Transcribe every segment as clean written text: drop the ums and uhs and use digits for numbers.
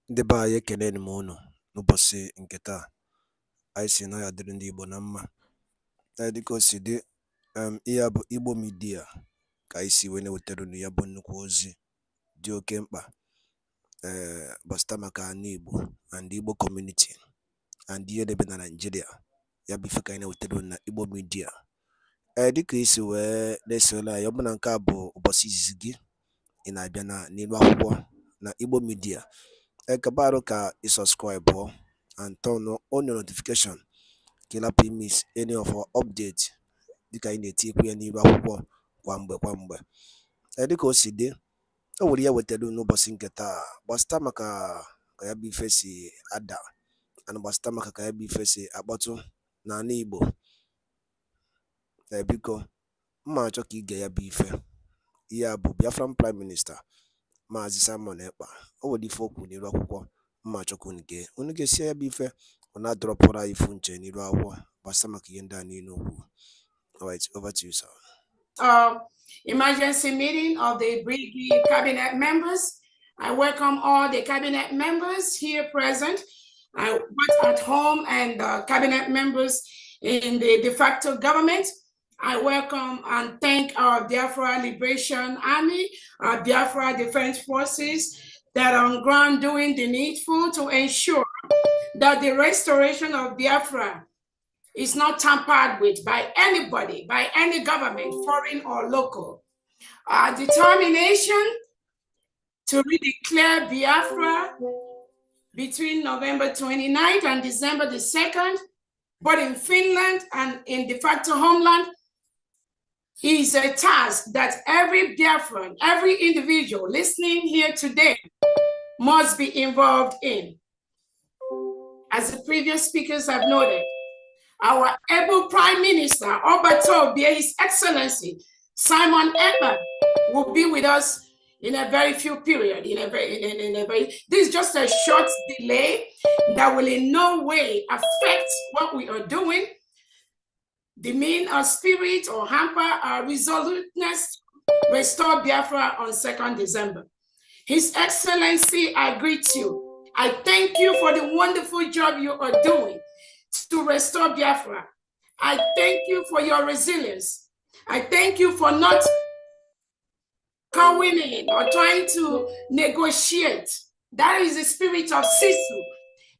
Ndị be anyị ekeneni m unu n'ụbọchị nke taa. Anyị si na ya dịrị ndị Igbo na mma. Dịka o si dị, ihe a bụ Igbo Media ka anyị si wee na-ewetara unu ya bụ nnukwu ozi dị oke mkpa gbasịta maka ana Igbo and Igbo community and ihe na-ebe na Nigeria. Ya bụ ife ka anyị na-ewetara unu na Igbo Media. Dịka isi wee na-esola anyị, ọ bụ na nke a bụ ụbọchị izizi gị ị na-abịa n'ilu akwụkwọ na Igbo Media, kabaru ka you subscribe and turn on your notification ka ị miss any of our updates dịka anyị na-etikwu ya n'ilu akwụkwọ kwa mgbe. Dịka o si dị, o nwere ya wetara n'ụbọchị nke taa gbasịta maka ka ya bụ ife si ada and gbasịta maka ka ya bụ ife si akpọtụ n'ala Igbo. Biko mma achọ ka ige ya bụ ife. Ihe a bụ Biafran Prime Minister Maazị Simon Ekpa. O nwere ife okwu n'ilu akwụkwọ mma achọkwa unu ga-esi ya bụ ife ọ na-adọrọpụrụ anyị ifu nche n'ilu akwụkwọ gbasịta maka ihe ndị a niile okwu. All right, over to you, sir. Emergency meeting of the Brigade cabinet members. I welcome all the cabinet members here present. I work at home and cabinet members in the de facto government. I welcome and thank our Biafra Liberation Army, our Biafra Defense Forces that are on ground doing the needful to ensure that the restoration of Biafra is not tampered with by anybody, by any government, foreign or local. Our determination to redeclare Biafra between November 29th and December the 2nd, both in Finland and in de facto homeland, is a task that every Biafran, every individual listening here today must be involved in. As the previous speakers have noted, our able Prime Minister, Obatobia, His Excellency Simon Ekpa, will be with us in a very few period. This is just a short delay that will in no way affect what we are doing, demean our spirit or hamper our resoluteness to restore Biafra on 2nd December. His Excellency, I greet you. I thank you for the wonderful job you are doing to restore Biafra. I thank you for your resilience. I thank you for not going in or trying to negotiate. That is the spirit of Sisu.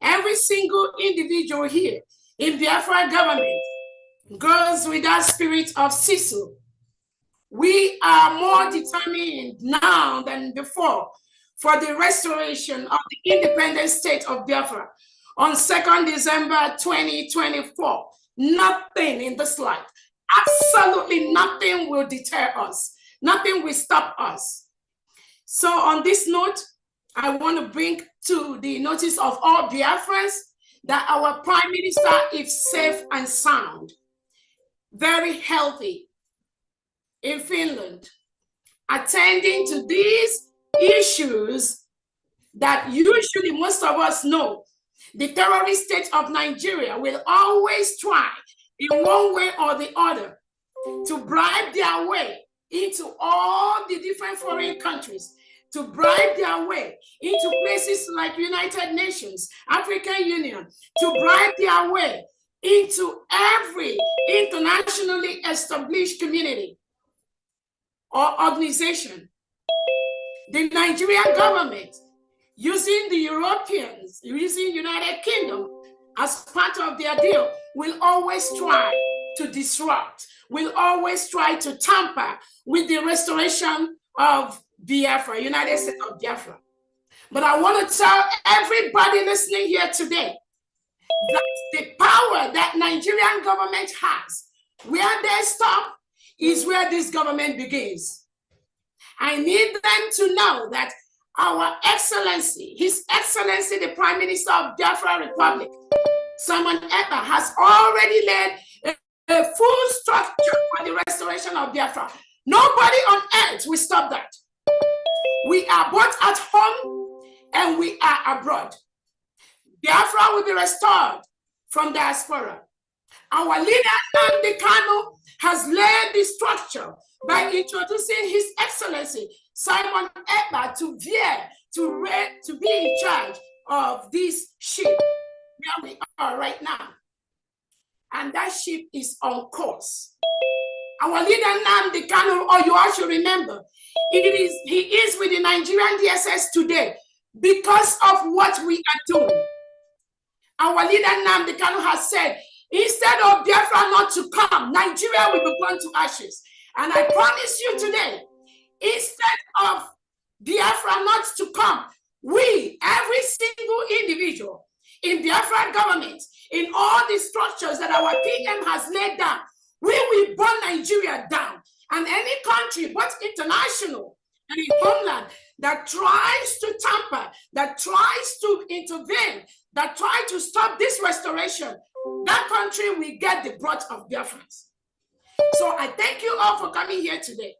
Every single individual here in Biafra government goes with that spirit of Sisu. We are more determined now than before for the restoration of the independent state of Biafra on 2nd December 2024. Nothing in this life, absolutely nothing will deter us. Nothing will stop us. So on this note, I want to bring to the notice of all Biafrans that our Prime Minister is safe and sound, very healthy in Finland, attending to these issues that usually most of us know. The terrorist state of Nigeria will always try in one way or the other to bribe their way into all the different foreign countries, to bribe their way into places like United Nations, African Union, to bribe their way into every internationally established community or organization. The Nigerian government, using the Europeans, using United Kingdom as part of their deal, will always try to disrupt, will always try to tamper with the restoration of Biafra, United States of Biafra. But I want to tell everybody listening here today that the power that Nigerian government has, where they stop is where this government begins. I need them to know that our Excellency, His Excellency, the Prime Minister of Biafra Republic, Simon Ekpa, has already led a full structure for the restoration of Biafra. Nobody on earth will stop that. We are both at home and we are abroad. Biafra will be restored from diaspora. Our leader, Nnamdi Kanu, has laid the structure by introducing His Excellency Simon Ekpa to be in charge of this ship where we are right now. And that ship is on course. Our leader Nnamdi Kanu, or you all should remember, he is with the Nigerian DSS today because of what we are doing. Our leader Nnamdi Kanu has said, instead of Biafra not to come, Nigeria will be burned to ashes. And I promise you today, instead of Biafra not to come, we, every single individual in Biafra government, in all the structures that our PM has laid down, we will burn Nigeria down. And any country, both international and in homeland, that tries to tamper, that tries to intervene, that tries to stop this restoration, that country will get the brunt of Biafrans. So I thank you all for coming here today.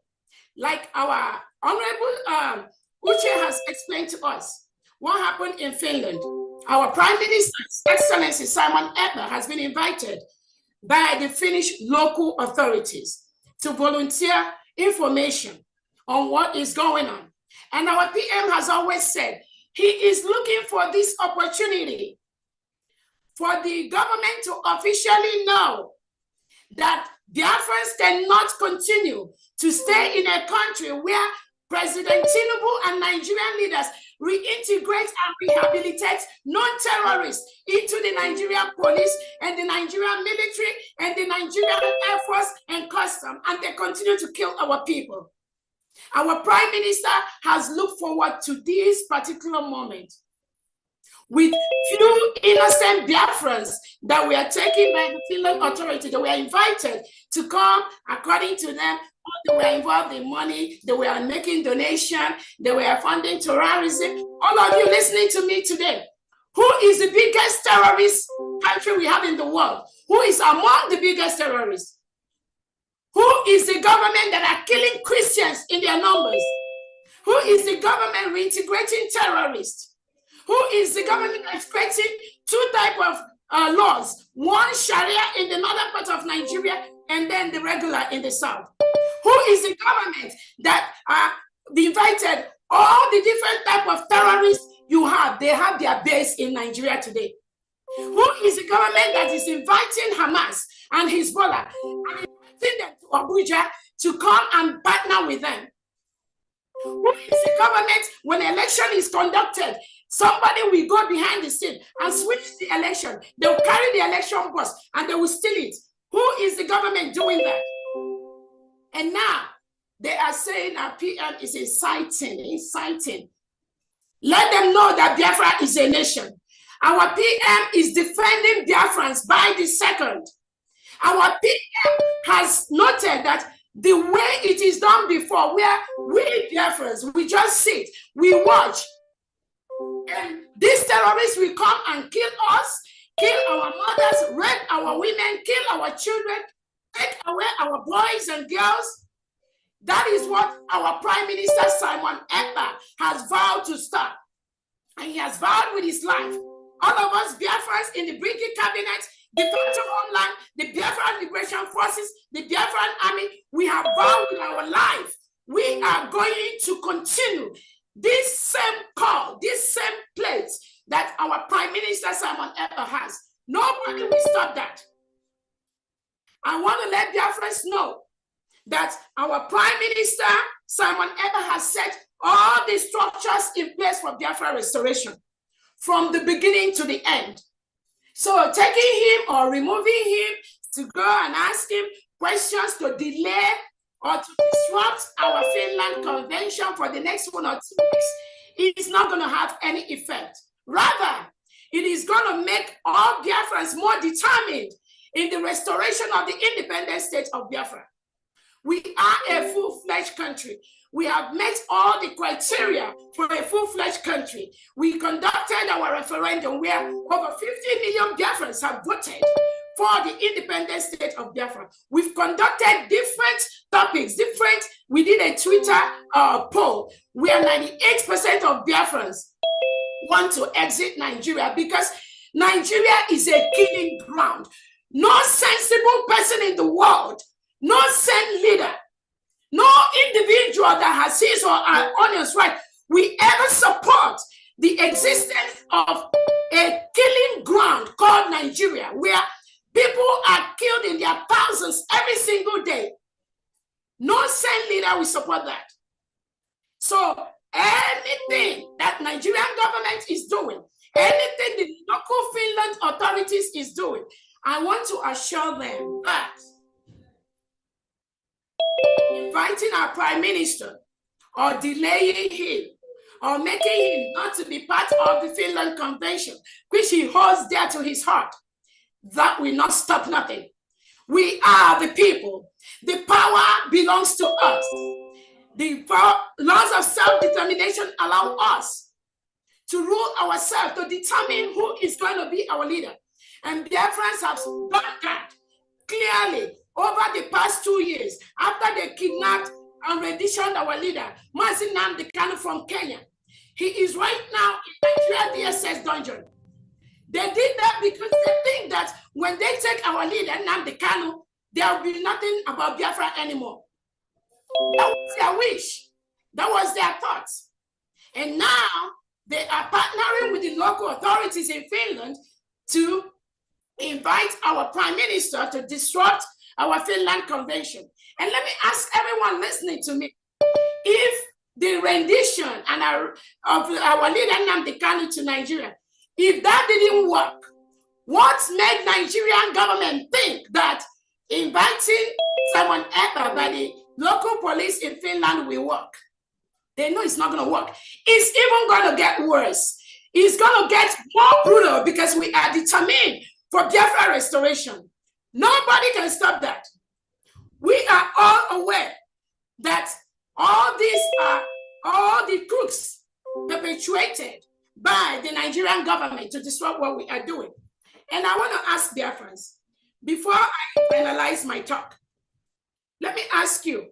Like our Honorable Uche has explained to us what happened in Finland. Our Prime Minister, Excellency Simon Ekpa, has been invited by the Finnish local authorities to volunteer information on what is going on. And our PM has always said he is looking for this opportunity for the government to officially know that Biafrans cannot continue to stay in a country where President Tinubu and Nigerian leaders reintegrate and rehabilitate non-terrorists into the Nigerian police and the Nigerian military and the Nigerian Air Force and custom, and they continue to kill our people. Our Prime Minister has looked forward to this particular moment with few innocent Biafrans that were taken by the Finland authority. They were invited to come, according to them. They were involved in money, they were making donations, they were funding terrorism. All of you listening to me today, who is the biggest terrorist country we have in the world? Who is among the biggest terrorists? Who is the government that are killing Christians in their numbers? Who is the government reintegrating terrorists? Who is the government that's creating two types of laws? One, Sharia in the northern part of Nigeria, and then the regular in the south. Who is the government that invited all the different type of terrorists you have? They have their base in Nigeria today. Who is the government that is inviting Hamas and Hezbollah and inviting them to Abuja to come and partner with them? Who is the government when an election is conducted? Somebody will go behind the scene and switch the election. They will carry the election bus and they will steal it. Who is the government doing that? And now they are saying our PM is inciting. Let them know that Biafra is a nation. Our PM is defending Biafrans by the second. Our PM has noted that the way it is done before, where we Biafrans, we just sit, we watch, and these terrorists will come and kill us, kill our mothers, rape our women, kill our children, take away our boys and girls. That is what our Prime Minister Simon Ekpa has vowed to stop. And he has vowed with his life. All of us Biafrans in the British cabinet, the Federal Homeland, the Biafran Liberation Forces, the Biafran Army, we have vowed with our life. We are going to continue this same call, this same place that our Prime Minister Simon Ekpa has. Nobody will stop that. I want to let Biafrans know that our Prime Minister Simon Ekpa has set all the structures in place for Biafra restoration from the beginning to the end. So taking him or removing him to go and ask him questions to delay or to disrupt our Finland convention for the next 1 or 2 weeks, it is not going to have any effect. Rather, it is going to make all Biafrans more determined in the restoration of the independent state of Biafra. We are a full-fledged country. We have met all the criteria for a full-fledged country. We conducted our referendum where over 50 million Biafrans have voted for the independent state of Biafra. We've conducted different topics, we did a Twitter poll where 98% of Biafrans want to exit Nigeria because Nigeria is a killing ground. No sensible person in the world, no sane leader, no individual that has his or her honest right, we ever support the existence of a killing ground called Nigeria, where people are killed in their thousands every single day. No sane leader will support that. So anything that Nigerian government is doing, anything the local Finland authorities is doing, I want to assure them that inviting our prime minister or delaying him or making him not to be part of the Finland Convention, which he holds dear to his heart, that will not stop nothing. We are the people. The power belongs to us. The laws of self-determination allow us to rule ourselves, to determine who is going to be our leader. And Biafrans have done that clearly over the past 2 years after they kidnapped and renditioned our leader, Mazi Nnamdi Kanu from Kenya. He is right now in Nigeria DSS dungeon. They did that because they think that when they take our leader, Nnamdi Kanu, there will be nothing about Biafra anymore. That was their wish. That was their thoughts. And now they are partnering with the local authorities in Finland to invite our prime minister to disrupt our Finland Convention. And let me ask everyone listening to me, if the rendition and of our leader Nnamdi Kanu to Nigeria, if that didn't work, what made Nigerian government think that inviting someone EKPA by the local police in Finland will work? They know it's not going to work. It's even going to get worse. It's going to get more brutal because we are determined for Biafra restoration. Nobody can stop that. We are all aware that all these are all the crooks perpetuated by the Nigerian government to disrupt what we are doing. And I want to ask Biafrans, before I finalize my talk, let me ask you,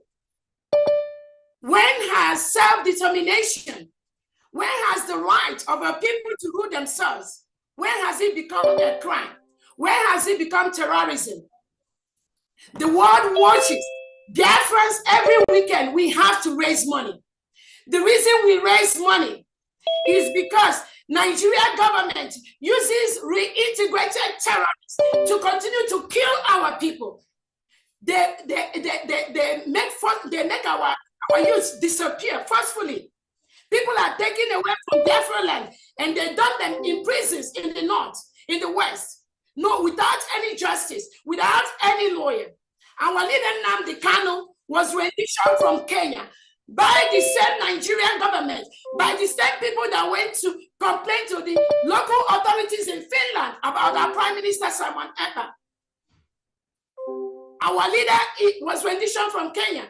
when has self-determination, when has the right of our people to rule themselves, when has it become a crime? When has it become terrorism? The world watches. Biafrans, every weekend, we have to raise money. The reason we raise money is because Nigerian government uses reintegrated terrorists to continue to kill our people. They make our youth disappear forcefully. People are taken away from Biafra land and they dump them in prisons in the north, in the west. No, without any justice, without any lawyer. Our leader Nnamdi Kanu was renditioned from Kenya by the same Nigerian government, by the same people that went to complain to the local authorities in Finland about our Prime Minister Simon Ekpa. Our leader was renditioned from Kenya.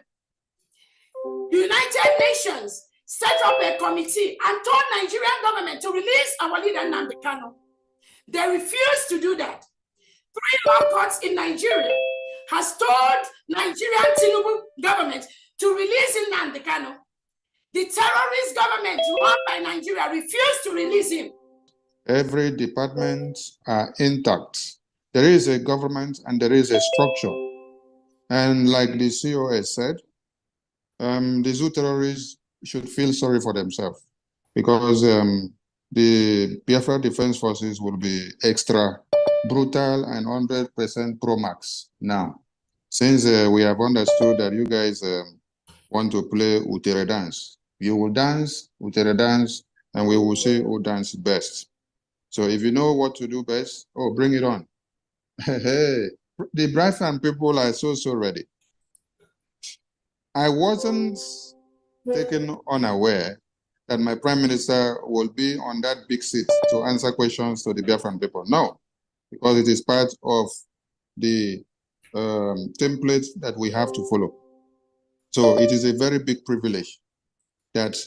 The United Nations set up a committee and told Nigerian government to release our leader Nnamdi Kanu. They refused to do that. 3 law courts in Nigeria has told Nigerian Tinubu government to release Nnamdi Kanu. The terrorist government run by Nigeria refused to release him. Every department are intact. There is a government and there is a structure. And like the CEO has said, the Zoo terrorists should feel sorry for themselves because the Biafra Defense Forces will be extra brutal and 100% pro-max now. Since we have understood that you guys want to play Utere dance, you will dance Utere dance and we will see who dances best. So if you know what to do best, oh, bring it on. Hey, the Biafran people are so ready. I wasn't taken unaware that my prime minister will be on that big seat to answer questions to the Biafran people. No, because it is part of the template that we have to follow. So it is a very big privilege that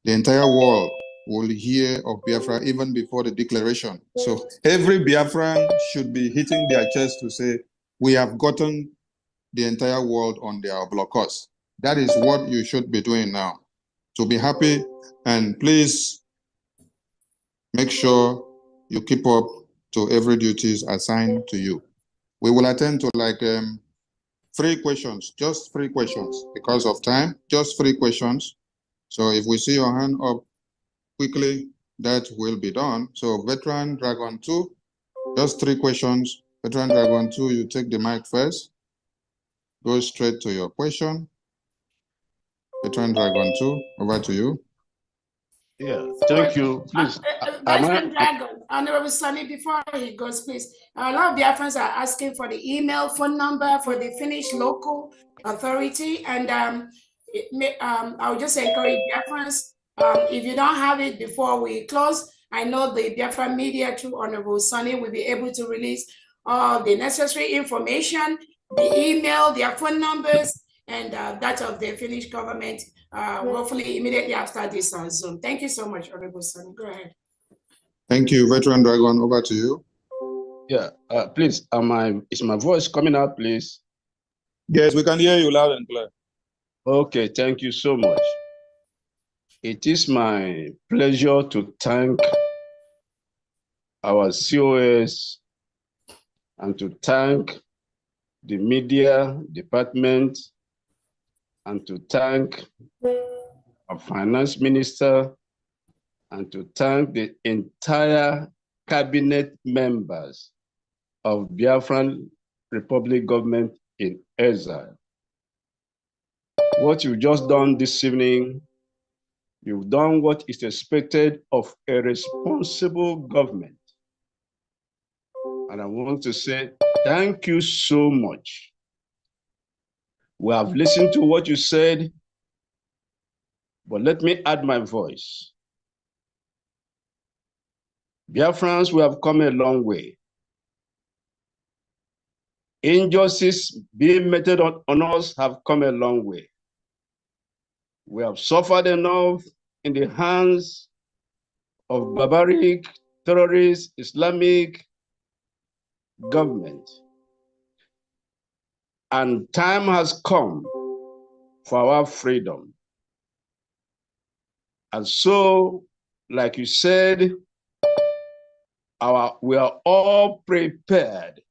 the entire world will hear of Biafra even before the declaration. So every Biafran should be hitting their chest to say, we have gotten the entire world on their blockers. That is what you should be doing now. To be happy, and please make sure you keep up to every duties assigned to you. We will attend to like 3 questions, just 3 questions because of time, just 3 questions. So if we see your hand up quickly, that will be done. So Veteran Dragon 2, just 3 questions. Veteran Dragon 2, you take the mic first. Go straight to your question. Veteran Dragon 2, over to you. Yeah, thank you. Please. Veteran Dragon, Honorable Sonny, before he goes, please. A lot of Biafrans are asking for the email, phone number for the Finnish local authority. And I would just encourage Biafrans, if you don't have it before we close, I know the Biafra media through Honorable Sonny will be able to release all the necessary information, the email, their phone numbers, and that of the Finnish government, hopefully immediately after this on Zoom. Thank you so much, Honorable Sonny. Go ahead. Thank you, Veteran Dragon. Over to you. Yeah, please, is my voice coming out, please? Yes, we can hear you loud and clear. Okay, thank you so much. It is my pleasure to thank our COS and to thank the media department and to thank our finance minister and to thank the entire cabinet members of Biafran Republic government in exile. What you've just done this evening, you've done what is expected of a responsible government. And I want to say thank you so much. We have listened to what you said, but let me add my voice. Biafrans, we have come a long way. Injustice being meted on us have come a long way. We have suffered enough in the hands of barbaric, terrorist, Islamic government. And time has come for our freedom. And so, like you said, we are all prepared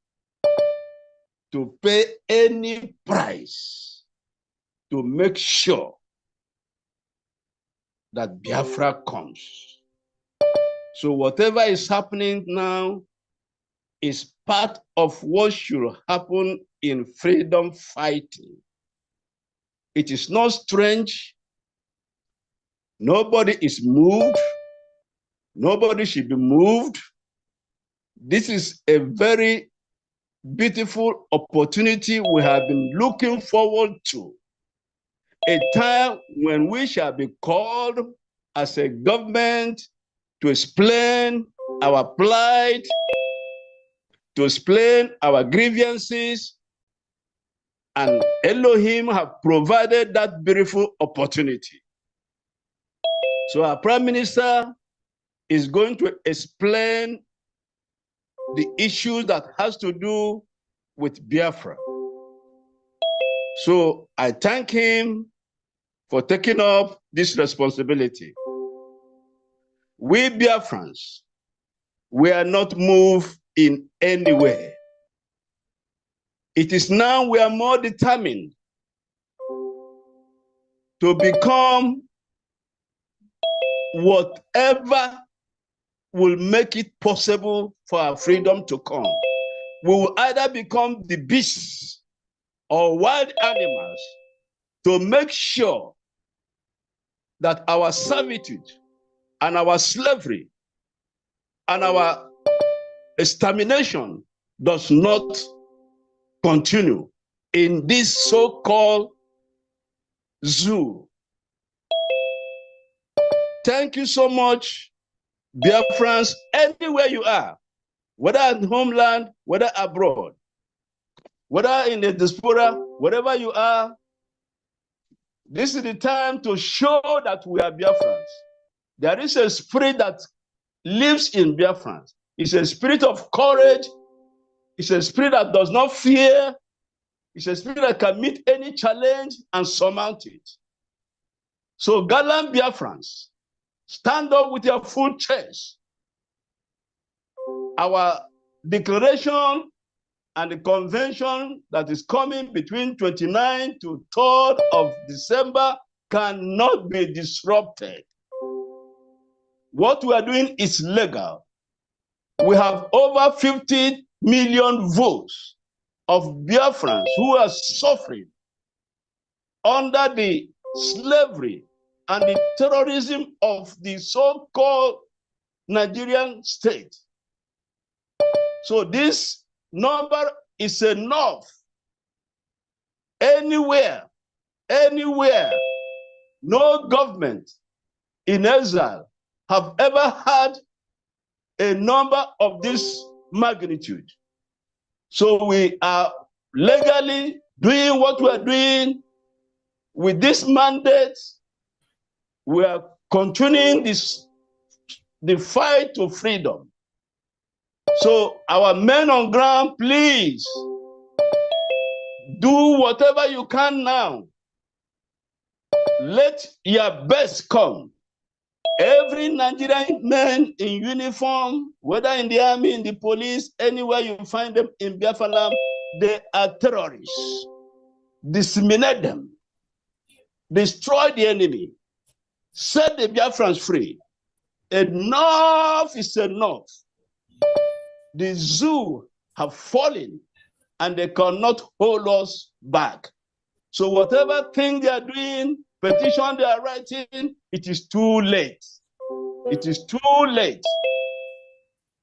to pay any price to make sure that Biafra comes. So whatever is happening now is part of what should happen in freedom fighting. It is not strange. Nobody is moved. Nobody should be moved. This is a very beautiful opportunity we have been looking forward to. A time when we shall be called as a government to explain our plight, to explain our grievances, and Elohim have provided that beautiful opportunity. So our Prime Minister is going to explain the issues that has to do with Biafra. So I thank him for taking up this responsibility. We Biafrans, we are not moved in any way. It is now we are more determined to become whatever will make it possible for our freedom to come. We will either become the beasts or wild animals to make sure that our servitude and our slavery and our extermination does not continue in this so-called zoo. Thank you so much, Biafrans, anywhere you are, whether at homeland, whether abroad, whether in the diaspora, wherever you are. This is the time to show that we are Biafrans. There is a spirit that lives in Biafrans. It's a spirit of courage. It's a spirit that does not fear. It's a spirit that can meet any challenge and surmount it. So, gallant Biafrans, stand up with your full chest. Our declaration and the convention that is coming between 29th to 3rd of December cannot be disrupted. what we are doing is legal. We have over 50 million votes of Biafrans who are suffering under the slavery and the terrorism of the so-called Nigerian state. So this number is enough. Anywhere, no government in exile have ever had a number of this magnitude. So we are legally doing what we are doing with this mandate. We are continuing the fight to freedom. So our men on ground, please do whatever you can now. Let your best come. Every Nigerian man in uniform, whether in the army, in the police, anywhere you find them in Biafra land, they are terrorists. Disseminate them. Destroy the enemy. Set the Biafrans free. Enough is enough. The zoo have fallen and they cannot hold us back. So whatever thing they are doing, petition they are writing, it is too late. It is too late.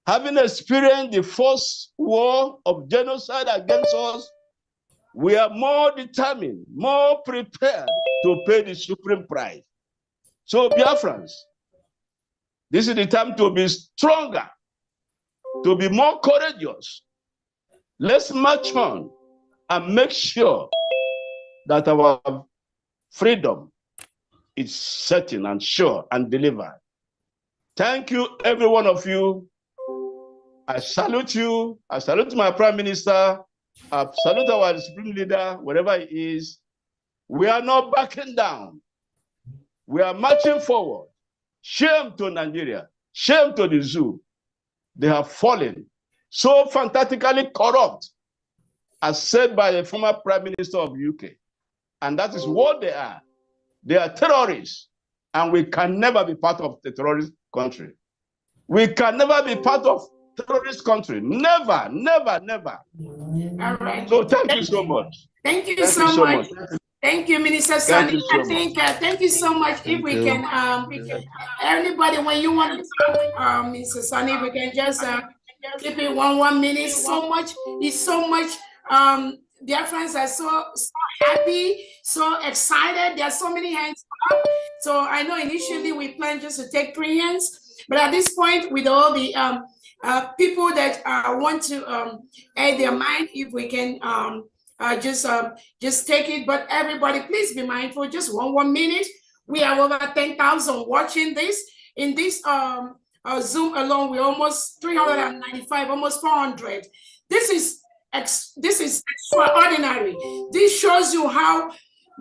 Having experienced the first war of genocide against us, we are more determined, more prepared to pay the supreme price. So Biafrans, this is the time to be stronger, to be more courageous. Let's march on and make sure that our freedom is certain and sure and delivered. Thank you, every one of you. I salute you. I salute my Prime Minister. I salute our Supreme Leader, wherever he is. We are not backing down. We are marching forward. Shame to Nigeria. Shame to the zoo. They have fallen. So fantastically corrupt, as said by the former Prime Minister of the UK. And that is what they are. They are terrorists. And we can never be part of the terrorist country. We can never be part of terrorist country. Never, never, never. All right. So thank you so much. Thank you so much. Thank you, Minister Sonny. Thank you so much. If we can, anybody, when you want to talk, Minister Sonny, we can just keep it 1 minute. So much, it's so much. Dear friends are so happy, so excited. There are so many hands up. So I know initially we planned just to take 3 hands, but at this point, with all the people that want to add their mind, if we can just take it. But everybody, please be mindful. Just 1 minute. We have over 10,000 watching this. In this Zoom alone, we're almost 395, almost 400. This is extraordinary. This shows you how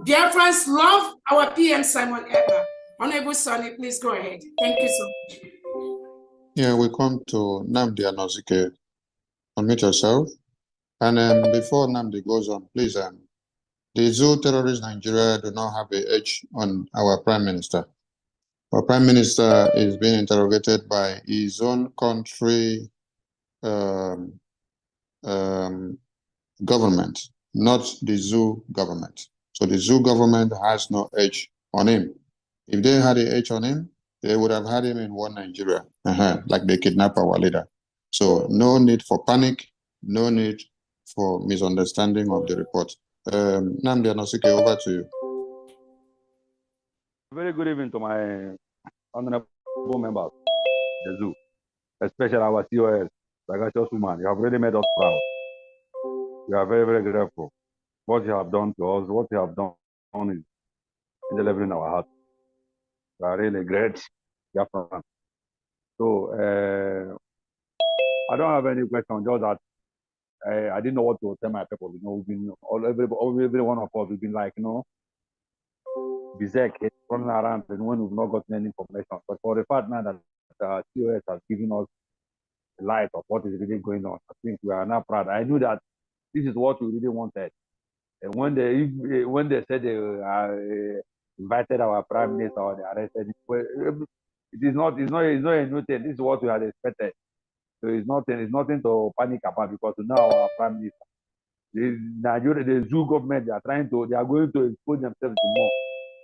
Biafrans love our PM Simon Ekpa. Honorable Sonny, please go ahead. Thank you so much. Yeah, we come to Nnamdi Anosike. Unmute yourself. And before Nnamdi goes on, please, the zoo terrorist Nigeria do not have an edge on our Prime Minister. Our Prime Minister is being interrogated by his own country government, not the zoo government. So the zoo government has no edge on him. If they had an edge on him, they would have had him in one Nigeria, like they kidnapped our leader. So no need for panic, no need for misunderstanding of the report. Nnamdi Anosike, over to you. Very good evening to my honorable members, the zoo, especially our COS, Sagacious woman. You have really made us proud. We are very, very grateful. What you have done to us, what you have done is indelible in our heart. We are really great. So I don't have any question, just that I didn't know what to tell my people. You know, we've been every one of us, we've been like, you know, bizarre, running around and when we've not gotten any information. But for the fact now that COS has given us the light of what is really going on, I think we are now proud. I knew that this is what we really wanted. And when they said they invited our Prime Minister or they arrested him, it's not a new thing. This is what we had expected. So it's nothing to panic about, because now our prime minister, Nigeria, the zoo government, they are going to expose themselves more.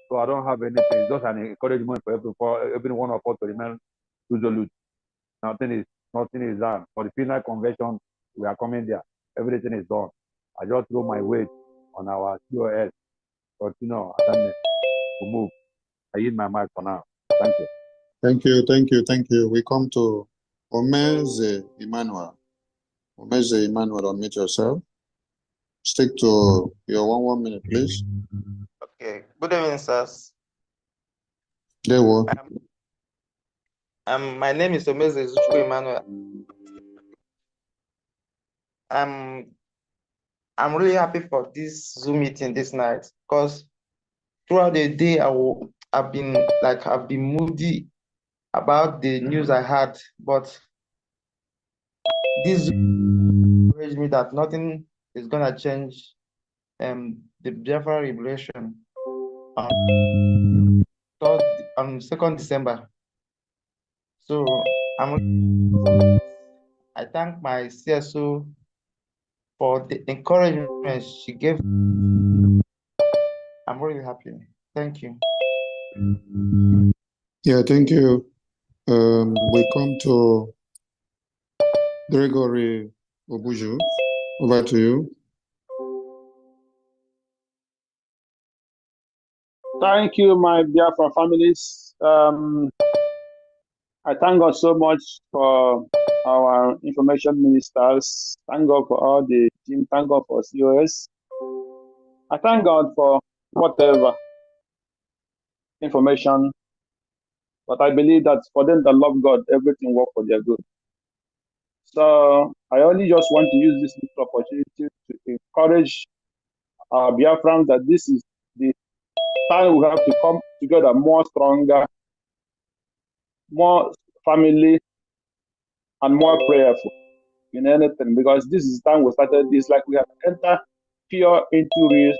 So I don't have anything. It's just an encouragement for every one of us to remain resolute. Nothing is done. For the final convention, we are coming there. Everything is done. I just throw my weight on our COS. But to move. I use my mic for now. Thank you. Thank you. We come to Omeze Emmanuel. Omeze Emmanuel, unmute yourself. Stick to your 1 minute, please. Okay. Good evening, sirs. There we My name is Omeze Emmanuel. I'm really happy for this Zoom meeting this night, because throughout the day I've been moody about the news I had, but this encouraged me that nothing is gonna change the BIAFRA revelation on 2nd December. So I thank my CSO for the encouragement she gave. I'm really happy. Thank you. Yeah, thank you. We come to Gregory Obuju. Over to you. Thank you, my Biafra families. I thank God so much for our information ministers. Thank God for all the team. Thank God for COS. I thank God for whatever information, but I believe that for them that love God, everything works for their good. So I only just want to use this opportunity to encourage our Biafrans that this is the time we have to come together more stronger, more family, and more prayerful in anything, because this is the time we started this, like we have entered pure into real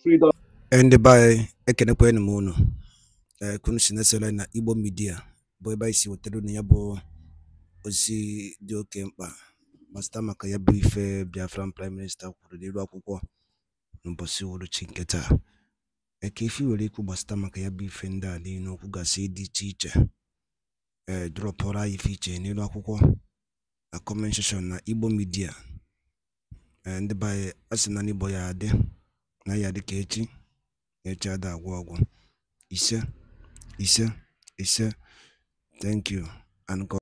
freedom. And by ekenekwen mono kunu sinesela na Igbo media boy by si wotero na yabo ozi dị oke mkpa masta maka ya bụ ife Biafran prime minister kwuru n'iru akwụkwọ n'ụbọchị uhuruchi nke taa. Eke ife were ikwu gbasata maka ya bụ ife ndị a niile okwu gasị dị iche iche dropụrụ anyị ife iche n'iru akwụkwọ na comment section na Igbo media. Ndị by asị na n'Igbo ya adị na ya dị ka echi ada agwọ ọgwụ ise. Thank you and God.